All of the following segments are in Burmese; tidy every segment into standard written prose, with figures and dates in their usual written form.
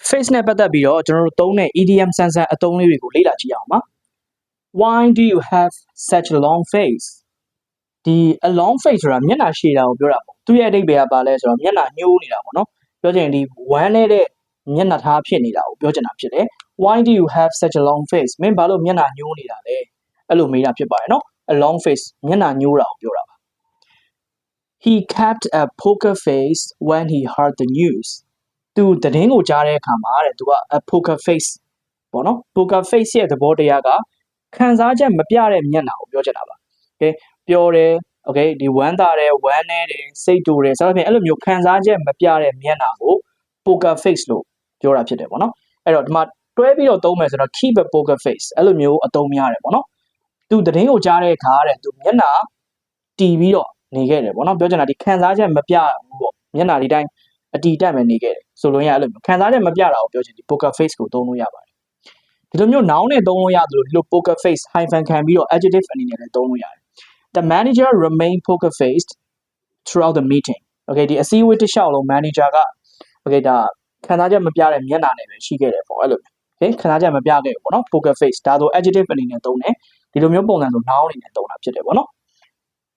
face နဲ့ပတ်သက်ပြီးတော့ကျွန်တော်တို့သုံးတဲ့ idiom ဆန်ဆန်အသုံးလေးတွေကိုလေ့လာကြည့်အောင်ပါ Why do you have such a long face ဒီ a long face ဆိုတာမျက်နှာရှည်တာကိုပြောတာပေါ့သူရဲ့အဓိပ္ပာယ်ကဘာလဲဆိုတော့မျက်နှာညှိုးနေတာပေါ့နော်ပြောချင်ဒီဝမ်းနေတဲ့မျက်နှာထားဖြစ်နေတာကိုပြောချင်တာဖြစ်တယ် Why do you have such a long face မင်းဘာလို့မျက်နှာညှိုးနေတာလဲအဲ့လိုမေးတာဖြစ်ပါတယ်နော် a long face မျက်နှာညှိုးတာကိုပြောတာပါ He kept a poker face when he heard the news သူသတင်းကိုကြားတဲ့အခါမှာတဲ့သူက a poker face ပေါ့နော် poker face ရဲ့သဘောတရားကခံစားချက်မပြတဲ့မျက်နှာကိုပြောချင်တာပါ okay ပျော်တယ် okay ဒီဝမ်းသာတယ်ဝမ်းနည်းတယ်စိတ်တူတယ်စသဖြင့်အဲ့လိုမျိုးခံစားချက်မပြတဲ့မျက်နှာကို poker face လို့ပြောတာဖြစ်တယ်ပေါ့နော်အဲ့တော့ဒီမှာတွဲပြီးတော့သုံးမယ်ဆိုတော့ keep a poker face အဲ့လိုမျိုးအသုံးများတယ်ပေါ့နော်သူသတင်းကိုကြားတဲ့အခါတဲ့သူမျက်နှာတီးပြီးတော့နေခဲ့တယ်ပေါ့နော်ပြောချင်တာဒီခံစားချက်မပြဘူးပေါ့မျက်နှာဒီတိုင်းအတီတက်မယ်နေခဲ့တယ်ဆိုလို့ရအဲ့လိုမျိုးခံစားချက်မပြတာကိုပြောချင်ဒီ poker face ကိုသုံးလို့ရပါတယ်ဒီလိုမျိုး noun နဲ့သုံးလို့ရတယ်လို့ဒီလို poker face hyphen ခံပြီးတော့ adjective အနေနဲ့လည်းသုံးလို့ရတယ် The manager remained poker faced throughout the meeting okay ဒီအစည်းအဝေးတစ်လျှောက်လုံး manager က okay ဒါခံစားချက်မပြတဲ့မျက်နှာနဲ့ပဲရှိခဲ့တယ်ပေါ့အဲ့လို okay ခံစားချက်မပြခဲ့ဘူးပေါ့နော် poker face ဒါဆို adjective အနေနဲ့သုံးတယ်ဒီလိုမျိုးပုံစံဆို noun အနေနဲ့သုံးတာဖြစ်တယ်ပေါ့နော်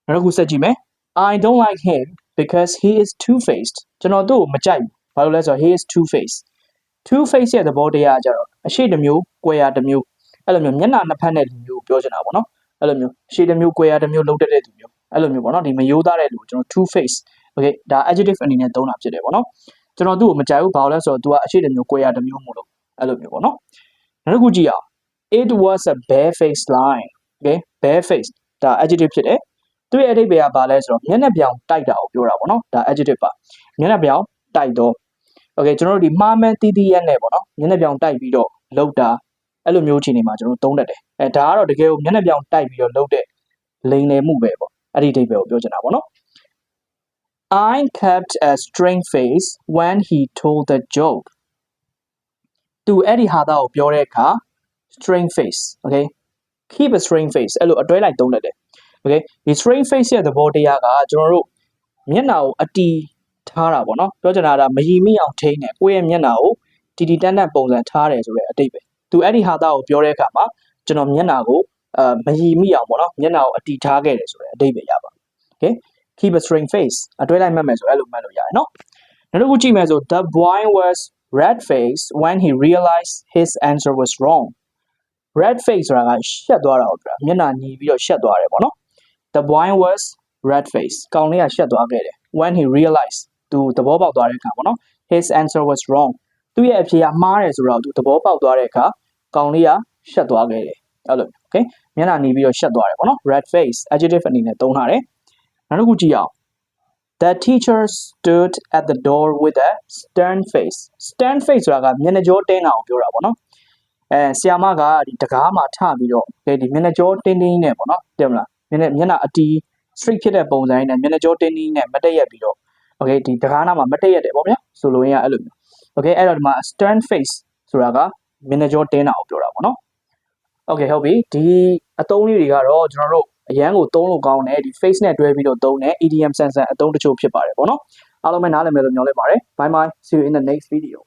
နောက်တစ်ခုဆက်ကြည့်မယ် I don't like him because he is two-faced ကျွန်တော်သူ့ကိုမကြိုက်ဘူးဘာလို့လဲဆိုတော့ he is two-faced two-faced ရဲ့သဘောတရားကြတော့အရှိတစ်မျိုး၊ကွဲရတစ်မျိုးအဲ့လိုမျိုးမျက်နှာနှစ်ဖက်နဲ့လူမျိုးပြောချင်တာပေါ့နော်အဲ့လိုမျိုးအရှိတစ်မျိုး၊ကွဲရတစ်မျိုးလုံးတက်တဲ့သူမျိုးအဲ့လိုမျိုးပေါ့နော်ဒီမယိုးသားတဲ့လူကိုကျွန်တော် two-faced okay ဒါ adjective အနေနဲ့သုံးတာဖြစ်တယ်ပေါ့နော်ကျွန်တော်သူ့ကိုမကြိုက်ဘူးဘာလို့လဲဆိုတော့ तू ကအရှိတစ်မျိုး၊ကွဲရတစ်မျိုးမို့လို့အဲ့လိုမျိုးပေါ့နော်နောက်တစ်ခုကြည့်အောင် It was a bare-faced lie okay bare-faced ဒါ adjective ဖြစ်တယ်သူရဲ့အဓိပ္ပာယ်ကဘာလဲဆိုတော့မျက်နှာပြောင်တိုက်တာကိုပြောတာပေါ့နော်ဒါ adjective ပါမျက်နှာပြောင်တိုက်တော့ okay ကျွန်တော်တို့ဒီမှားမှန်းတီးတီးရက်နဲ့ပေါ့နော်မျက်နှာပြောင်တိုက်ပြီးတော့လောက်တာအဲ့လိုမျိုးအခြေအနေမှာကျွန်တော်တို့သုံးတတ်တယ်ဒါကတော့တကယ်ကိုမျက်နှာပြောင်တိုက်ပြီးတော့လောက်တဲ့လိန်လည်မှုပဲပေါ့အဲ့ဒီအဓိပ္ပာယ်ကိုပြောချင်တာပေါ့နော် I kept a straight face when he told the joke သူအဲ့ဒီဟာသားကိုပြောတဲ့အခါ straight face okay keep a straight face အဲ့လိုအတွဲလိုက်သုံးတတ်တယ်okay ဒီ straight face ရဲ့သဘောတရားကကျွန်တော်တို့မျက်နှာကိုအတီထားတာပေါ့နော်ပြောချင်တာကမရီမိအောင်ထိန်းတယ်ကိုယ့်ရဲ့မျက်နှာကိုတီတီတန်းတန်းပုံစံထားတယ်ဆိုတဲ့အတိတ်ပဲသူအဲ့ဒီဟာသားကိုပြောတဲ့အခါမှာကျွန်တော်မျက်နှာကိုမရီမိအောင်ပေါ့နော်မျက်နှာကိုအတီထားခဲ့တယ်ဆိုတဲ့အတိတ်ပဲရပါ okay keep a straight face အတွဲလိုက်မှတ်မယ်ဆိုအဲ့လိုမှတ်လို့ရတယ်နော်နောက်တစ်ခုကြည့်မယ်ဆို the boy was red faced when he realized his answer was wrong red face ဆိုတာကရှက်သွားတာကိုပြောတာမျက်နှာညီပြီးတော့ရှက်သွားတယ်ပေါ့နော် The boy was red face ကောင်လေးကရှက်သွားခဲ့တယ် when he realized သူသဘောပေါက်သွားတဲ့အခါပေါ့နော် his answer was wrong သူ့ရဲ့အဖြေကမှားတယ်ဆိုတော့သူသဘောပေါက်သွားတဲ့အခါကောင်လေးကရှက်သွားခဲ့တယ်အဲ့လို okay မျက်နှာညီပြီးတော့ရှက်သွားတယ်ပေါ့နော် red face adjective အနေနဲ့သုံးထားတယ်နောက်တစ်ခုကြည့်အောင် The teacher stood at the door with a stern face stern face ဆိုတာကမျက်နှာကြောတင်းတာကိုပြောတာပေါ့နော်ဆရာမကဒီတကားမှာထပြီးတော့ဒီမျက်နှာကြောတင်းတင်းနဲ့ပေါ့နော်သိမလားမျက်နှာအတီး straight ဖြစ်တဲ့ပုံစံနဲ့မျက်နှာကြောတင်းတင်းနဲ့မတက်ရက်ပြီးတော့ okay ဒီတကားနားမှာမတက်ရက်တယ်ပေါ့ဗျာဆိုလိုရင်းကအဲ့လိုမျိုး okay အဲ့တော့ဒီမှာ stern face ဆိုတာကမျက်နှာကြောတင်းတာကိုပြောတာပေါ့နော် okay ဟုတ်ပြီဒီအသုံးလေးတွေကတော့ကျွန်တော်တို့အရန်ကိုသုံးလို့ကောင်းတယ်ဒီ face နဲ့တွဲပြီးတော့သုံးတယ် idiom ဆန်ဆန်အသုံးတချို့ဖြစ်ပါတယ်ပေါ့နော်အားလုံးပဲနားလည်မယ်လို့မျှော်လင့်ပါတယ် bye bye see you in the next video